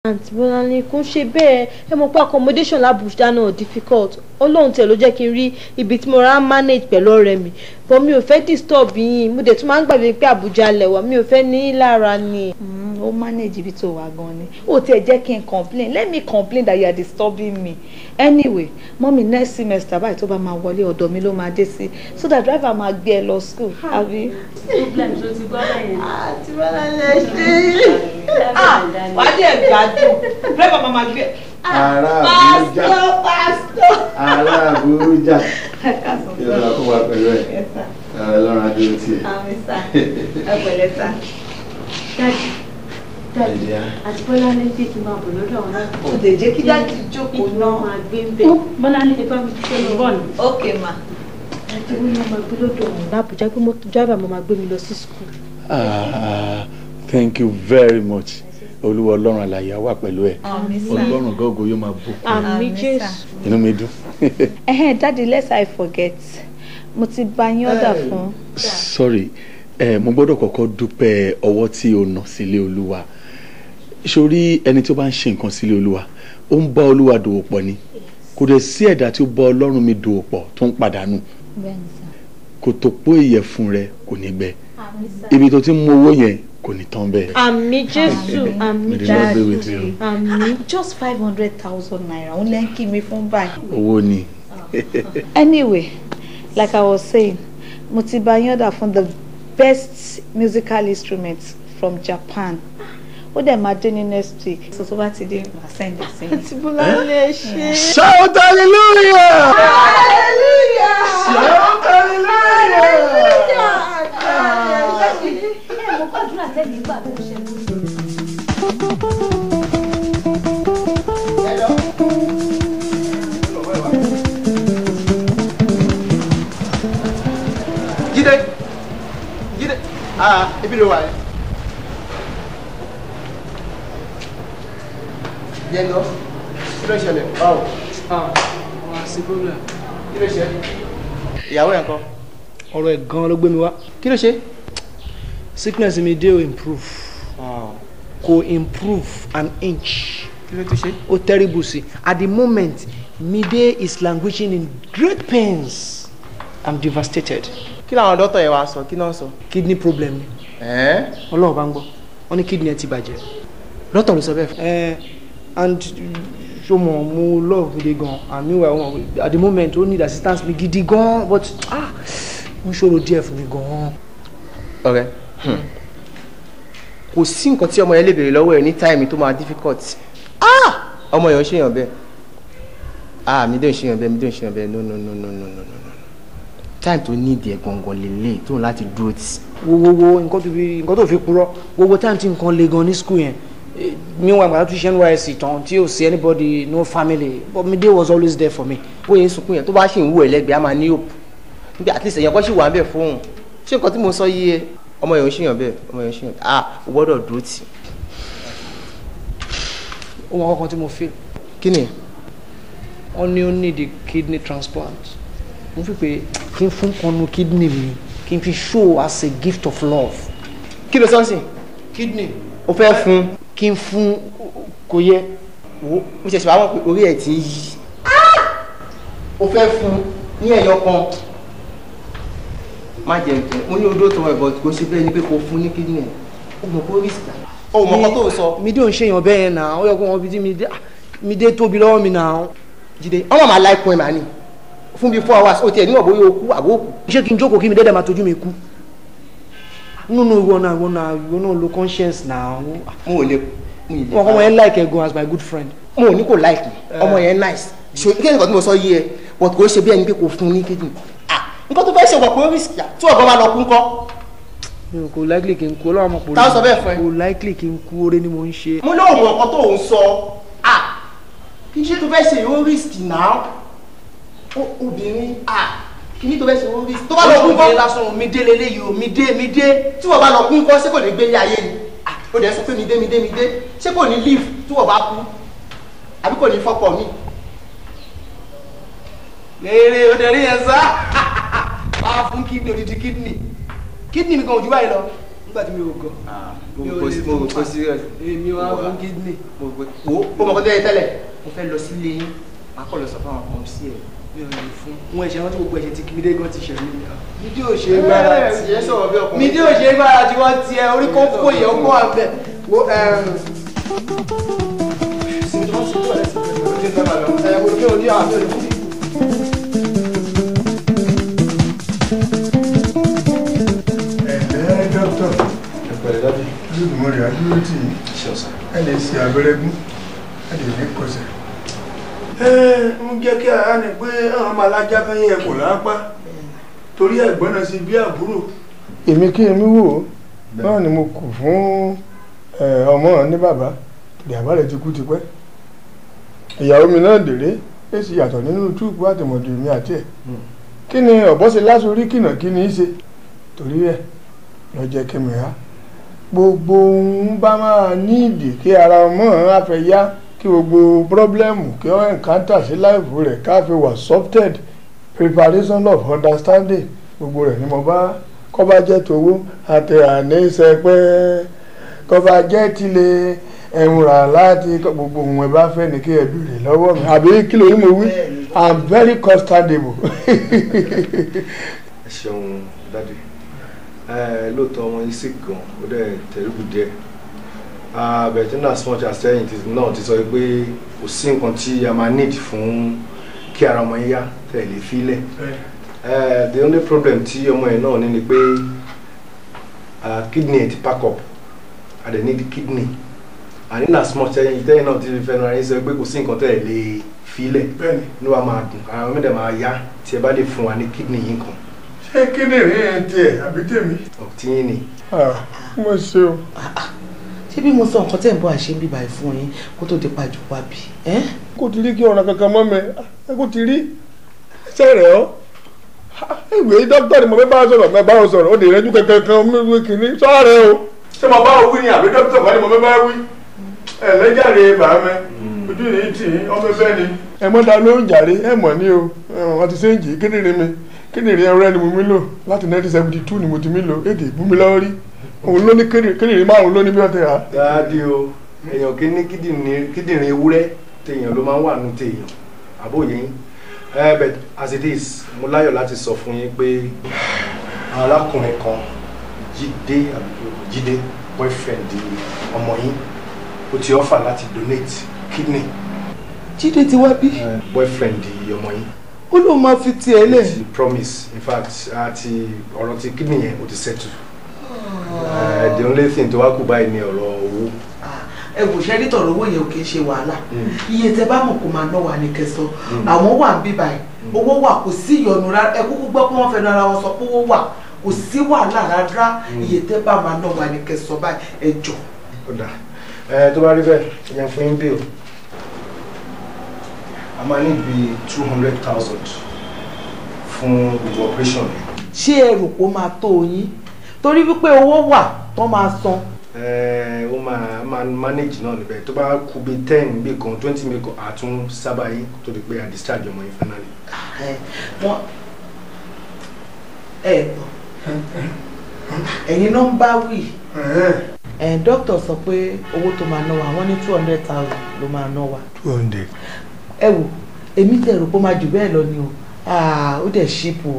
Àǹtí Bọ́láńlé kò ṣe bẹ́ẹ̀ ẹ mọ̀ pé accommodation l'Abuja náà difficult Ọlọ́run tẹ̀ ló jẹ́ kí n rí ibi tí mo rà manage pẹ̀lú ọ̀rẹ́ mi but mi ò fẹ́ disturb yín mo dẹ̀ tún máa ń gbàgbé pé Abuja lẹ̀wà mi ò fẹ́ ní lára ni. Ó manage ibi tó wà gan ni ó tiẹ̀ jẹ́ kí n complain let me complain that you are disturbing me anyway mọ́mí next semester báyìí tó bá máa wọlé ọ̀dọ̀ mi ló máa dé sí so that driver máa gbé ẹ lọ school àbí. problem tó ti gbọ́ bẹ́ẹ̀ yẹn. Àǹtí Bọ́láńlé ṣe wà á dẹ̀ gbádùn driver máa gbé. Ará Abuja yóò lọ kó wa pẹ̀lú ẹ̀ lọ́rùn adúlọ́ tí ẹ̀. àmì sá ẹ pẹ̀lẹ́ sá. Dájú àti Bọ́láńlé tí kì í máa bọ̀ lọ́dọ̀ àwọn náà. ó lè jẹ́ kí dájú jókòó náà. máa gbé ń bẹ̀. Bọ́láńlé ti bá mi ti sẹ́nu bọ́ọ̀lù. ok ma. Dájú ó ní máa gbé lọ́dọ̀ àwọn. L'Abuja pé mo driver mo máa gbé mi lọ sí school. Thank you very much. Olúwa Ọlọ́run àlàyé wà pẹ̀lú ẹ̀. Ọlọ́run gógó yóò máa bùkún. Àmín Jésù. Inú mi dùn. Daddy lest I forget mo ti bá yín ọ̀dà fún. Sorry mo gbọ́dọ̀ kọ́kọ́ dúpẹ́ ọwọ́ tí o nà sílé Olúwa. Sórí ẹni tí ó bá ń ṣe nǹkan sílé Olúwa ó ń bá Olúwa dòwò pọ̀ ni kò dẹ̀ sí ẹ̀dá tí ó bá Ọlọ́run mi dòwò pọ̀ tó ń pàdánù kò tó pó ìyẹ̀fun rẹ kò ní gbẹ ibi tó ti ń mú owó yẹn kò ní tán bẹ́ẹ̀. Àmín Jésù àmín Jésù àmín. Just 500,000 naira ó lẹ́ ń kí mi fún báyìí. Owó ni. Anyway like I was saying mo ti bá yín ọ̀dà fún the best musical instrument from Japan ó dẹ̀ máa dé ní next week so tó bá ti dé máa send it sí. Àǹtí Bọ́láńlé ṣe. Shout hallelujah! Hallelujah! Shout hallelujah! Mo kọ́dúrà tẹ́lẹ̀ nígbà tó ṣe é. Jídé ibi ló wà ẹ́. Yẹn lọ kí ló ṣẹlẹ̀ báwo. wọ́n á sí problem. Kí ló ṣe ìyàwó ẹ̀ ńkọ́. ọ̀rọ̀ ẹ̀ gan-an ló gbé mi wá. Kí ló ṣe. sickness mi dé o improve. Kò improve an inch. Kí ló tún ṣe. ó terrible sí at the moment Mide is languishing in great pains. I'm devastated. Kí làwọn dọ́tọ̀ yẹn wá sọ kí náà sọ. Kidney problem ni. Ọlọ́run bá ń gbọ́ wọ́n ní kidney ẹ ti bàjẹ́. Dọ́tọ̀ ló sọ bẹ́ẹ̀ fún. And so mo love Mide gan and meanwhile at the moment ó need assistance mi gidi gan but mo ṣòro díẹ̀ fún mi gan. Ọ̀rẹ́ kò sí nǹkan tí ọmọ yẹn lè béèrè lọ́wọ́ ẹ̀ ní táìmì tó máa difficult. Ọmọ yẹn ò ṣèyàn bẹ́ẹ̀. Mide ò ṣèyàn bẹ́ẹ̀ no. Time tó need ẹ̀ gangan lélẹ̀ tó ń láti dúró tì. wo nǹkan tó fi purọ́ wo time tí nǹkan le gan ní school yẹn meanwhile àgbàdo tún ṣe NYSC tán tí ò sí anybody no family but Mide was always there for me. Ó yẹn sunkún yẹn tó bá ṣì ń wú ẹ lẹ́gbẹ̀ẹ́ á máa ní hope níbi at least èèyàn kan ṣì wà ń bẹ̀ fóun ṣé nǹkan tí mo sọ yí ẹ ọmọ yẹn ò ṣèyàn bẹ́ẹ̀ o gbọ́dọ̀ dúró tì. ó wọn kankan tí mo feel. Kí ni. wọ́n ní ó need kidney transplant mo fi pé kí n fún kanu kidney mi kí n fi show as a gift of love. Kí ló sọ sí. Kidney. O fẹ́ fún. Kí n fún kò yẹ. Wo mo ṣẹ̀ṣẹ̀ wá mọ̀ pé orí ẹ̀ ti ń yí. O fẹ́ fún ní ẹ̀yọ kan. Má jẹ nǹkan mo ní odó tó ẹ̀ bọ̀ kò ṣe bẹ́ẹ̀ ni pé kò fún ní kidney. O mọ̀ pé risk ta. O mọ̀ kan tó sọ. Mide ò ń ṣèyàn bẹ́ẹ̀ náà ó yẹ kó wọn bí tí Mide tóbi lọ́wọ́ mi náà. Jídé ọmọ màá láìpẹ́ màá ní fún bíi 4 hours ó tiẹ̀ níwọ̀n bóyá o kú àbó kú. Ṣé kí n jókòó kí Mide dẹ̀ máa tójú mi kú? Nínú ìwọ náà lo conscience náà. Mo ò lè wọn kọ́ ọmọ yẹn like ẹ gan as my good friend. Mo ò ní kò like ọmọ yẹn nice kí ni nǹkan tí mo sọ yí ẹ but kò ṣe bí ẹni pé kò fún ní kidney. Nǹkan tó fẹ́ ṣe wọ̀ pé risk tí ọ̀gá máa lọ kú ńkọ́. Kò likely kí n kú ọlọ́run ọmọkùnrin. Táwọn sọ bẹ́ẹ̀ fún ẹ. Kò likely kí n kú oore ni mo ń ṣe. Mo lóun ọkọ tó ń sọ kí ṣe tó fẹ́ ṣe yóò risk náà obìnrin kí ní tó fẹ́ ṣe yóò risk. Tó bá lọ kú ńkọ́. lásán Mide lélẹ́yìí o Mide. Tí wọ́n bá lọ kú ńkọ́ ṣé kò ní gbé ilé ayé ni. Ó dẹ̀ sọ pé Mide ṣé kò ní leave tí wọ́n bá kú àbí kò ní fọ́pọ̀ mi. Lèrè ó dẹ̀ rí yẹn sá. Wàá fún kidney odidi kidney mi kan ojú báyìí lọ nígbà tí mi ò gọ̀. mo kò sí rẹ̀. èmi wá fún kidney. wo ó mọ̀ kó tẹ́lẹ̀ mo fẹ́ lọ sílé yín máa kọ́ lọ sọ fún àwọn ọmọ sí ẹ̀. mi ò lè fún wọn ẹ̀ṣẹ̀ wọn tí gbogbo ẹ̀ṣẹ̀ ti kí mi dé gan ti ṣẹ̀ mí. mídíò ṣe gbára tí mídíò ṣe gbára tí wọ́n ti ẹ orí kó kó yẹ ọkọ àbẹ̀ wo Mọ̀rẹ̀ àdúró tí ẹni sí abẹ́rẹ́gún ẹni ní kọsẹ̀. Ń jẹ́ kí ara ní pé àwọn ọmọ alájá kan yẹ kò lápá torí ẹ̀gbọ́n náà sí bí àbúrò. Èmi kí èmi wò ó báwọn ni mo kù fún ọmọ ní bàbá torí àbá rẹ̀ ti kú tipẹ́. Ìyàwó mi náà dèrè èsì yàtọ̀ nínú túùpù àtìmọ̀dù mi àti ẹ̀. Kí ni ọ̀bọ ṣe lásorí kìnà kí ni í ṣe torí ẹ̀ lọ jẹ́ kí mi rá. Gbogbo ohun bá máa ní ìdí kí ara ọmọ àfẹ́ yá kí gbogbo pírọ́blẹ́mù kí wọ́n ẹ̀ǹkántà sí láìfù rẹ̀ ká fi wà sorted preparation of understanding gbogbo rẹ̀ ni mo bá kọ́ bá jẹ́ tówó àti àníṣe pé kọ́ bá jẹ́ tilẹ̀ ẹ̀hún rà láti gbogbo ohun ẹ̀ bá fẹ́ ní kí ẹ béèrè lọ́wọ́ mi àbí kí ló ní mo wí I'm very constable. ẹ ṣeun dádì lóòótọ́ wọn yìí sì gan ó dẹ̀ tẹ̀rígù díẹ̀ but in as much as saying it is not ti sọ pé kò sí nǹkan tí a máa need fún kí ara ọmọ yẹn yá tẹ̀lé fílẹ̀ the only problem tí ọmọ yẹn náà ní ni pé kidney ti pack up and they need kidney and in as much as tẹ́yìn náà ti fẹ́ràn ara yín sọ pé kò sí nǹkan tẹ̀lé fílẹ̀ ní wàá máa dùn ara ọmọ mẹ́ta máa yá tí ẹ bá lè fún wa ní kidney yín kan. Ṣé kíndìnrín ẹ̀ tiẹ̀ àbí tèmi? Ọ̀tíyín ni. Mo ṣe o. Ṣé bí mo sọ nǹkan tẹ̀ ń bọ̀ àṣẹ ń bíbá ẹ̀ fún yín kó tó di pàjù wá bí? Kò ti rí kí ọ̀ràn kankan mọ́ mi, kò ti rí sẹ́rẹ̀ ọ́. Ìwé dókítà ni mo fẹ́ bá sọ̀rọ̀ mẹ́ bá ọ sọ̀rọ̀ ó lè rẹ́jú kankan mi kìíní sọ́ọ̀rẹ́ o. Ṣé mo bá o wí ni àbí dókítà kan ni mo fẹ́ bá wí? Ẹ̀lẹ́jàre bàá mẹ́, ojú ni tì í, ọmọ ẹgbẹ́ ni. Ẹ mọ́ da ló ń jàre, ẹ mọ̀ ní o, wọ́n ti ṣe ń jì kíndìnrín mi. Kíndìnrín ẹrẹ́ ni mo mi lò láti 1972 ni mo ti mi lò èdè ìbúmi lọ́wọ́ rí òun ló ní kíndìnrín márùn ló ní bí ọ̀tẹ̀ ha. dáadé o èèyàn kì í ní kíndìnrín ewúrẹ́ téèyàn ló máa ń wà nù téèyàn àbóyè yín but as it is mo láyọ̀ láti sọ fún yín pé arákùnrin kan Jídé boyfriend ọmọ yín ó ti offer láti donate kidney. Jídé ti wá bí. boyfriend ọmọ yín ó ló máa fi tiẹ̀ lẹ̀. ti promise in fact àti ọ̀rọ̀ ti kidney yẹn ó ti settle the only thing tó wá kù báyìí ni ọ̀rọ̀ owó. ẹ wò ṣe nítorí owó yẹn ò kì í ṣe wàhálà iye tẹ bá mọ̀ kó máa ná wa ní kẹsàn àwọn wà ń bí báyìí owó wà kò sí ìyọnu rárá ẹ kúkú gbọ́ pé wọ́n fẹnu ara wọn sọ pé owó wà kò sí wàhálà rárá iye tẹ bá máa ná wa ní kẹsàn báyìí ẹ jọ. tó bá rí bẹ́ẹ̀ ìyẹn fún yín bill a máa ní bí 200,000 fún gbogbo operation yẹn. ṣé ẹ rò pé ó máa tó yín torí wípé owó wà tó máa san. ó máa manage náà níbẹ̀ tó bá kú bí 10 bí kan 20 bí kan àtún sábà yín tó di pé a discharge ọmọ yín finally. ẹ̀yin náà ń bá wí dókítà sọ pé owó tó máa ná wa wọ́n ní 200,000 ló máa ná wa. 200. ẹ wò èmi tẹ̀ rò pé ó máa jù bẹ́ẹ̀ lọ ni o ó dẹ̀ ṣípò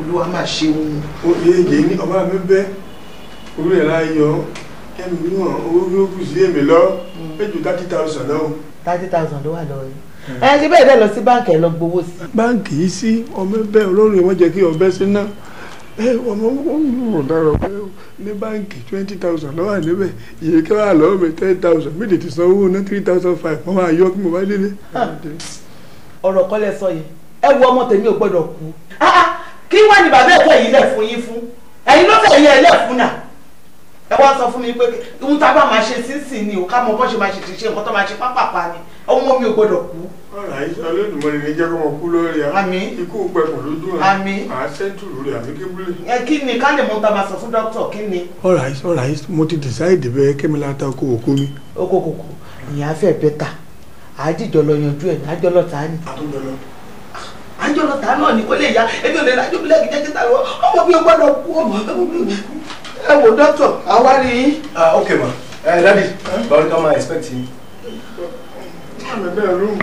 olúwa máa ṣe ohun. ó yé èyí ní ọba mi bẹ́ orí ẹ̀ láyọ̀ ẹ̀mí níwọ̀n owó yóò kù sí èmi lọ méjì 30,000 lọ́wọ́. 30,000 ló wà lọ́wọ́ yìí. ṣe bẹ́ẹ̀ dẹ́ lọ sí báǹkì ẹ̀ lọ gbowó sí. báǹkì yìí sí ọmọ ẹgbẹ́ olórin ìwọ́n jẹ́ kí ọbẹ̀ sí náà ọmọ òun dára pé ní báǹkì 20,000 lọ́wọ́ níbẹ̀ iye kí wàá lọ́wọ́ mi 10,000 méjì ti san owó ná 3,500 wọ́n máa yọ kí mo bá délé. ọ̀rọ̀ kọ́lẹ̀ sọ yìí ẹ wo ọmọ tèmi ò gbọ́dọ̀ kú kí wá ní bàbá ẹ̀fọ́ yìí lẹ̀ fún yín fún ẹ̀yin ló fẹ́ yẹ ẹ lẹ̀ fún náà ẹ wá sọ fún mi pé ohun tá a bá máa ṣe sínsìn ni ò ká mọ bọ́ ṣe máa ṣe nǹkan tó máa ṣe pápápá ni ọmọ mi ò gbọ́dọ̀ kú. ọ̀rọ̀ àìsàn olódùmọ̀ ni jẹ́ kó mọ kú lórí ẹ̀ àmín ikú pẹ̀kùn lójú ẹ̀ àṣẹ́ntù lórí àbí kébùlé. kí ni ká lè mọ ta máa sọ fún dókítà kí ni. ọ̀rọ̀ àìsàn mo ti decide bẹ́ẹ̀ kẹ́mi láta oko òkú mi. okòkòkò ìyẹn á fẹ́ bẹ́tà àádìjọ lọ yanjú ẹ̀ àjọlọ tà á ní. àjọlọ tà á náà ni kó lè yá ebi ò lè rájò lẹ́gì jẹ́ kíta lọ ọmọ mi ò gbọ́dọ̀ kú ọmọ mi ò kú. ẹ wo doctor àwa rí yín. Ok ma. Daddy, báwo ni ká máa expect yín? I'm a better room.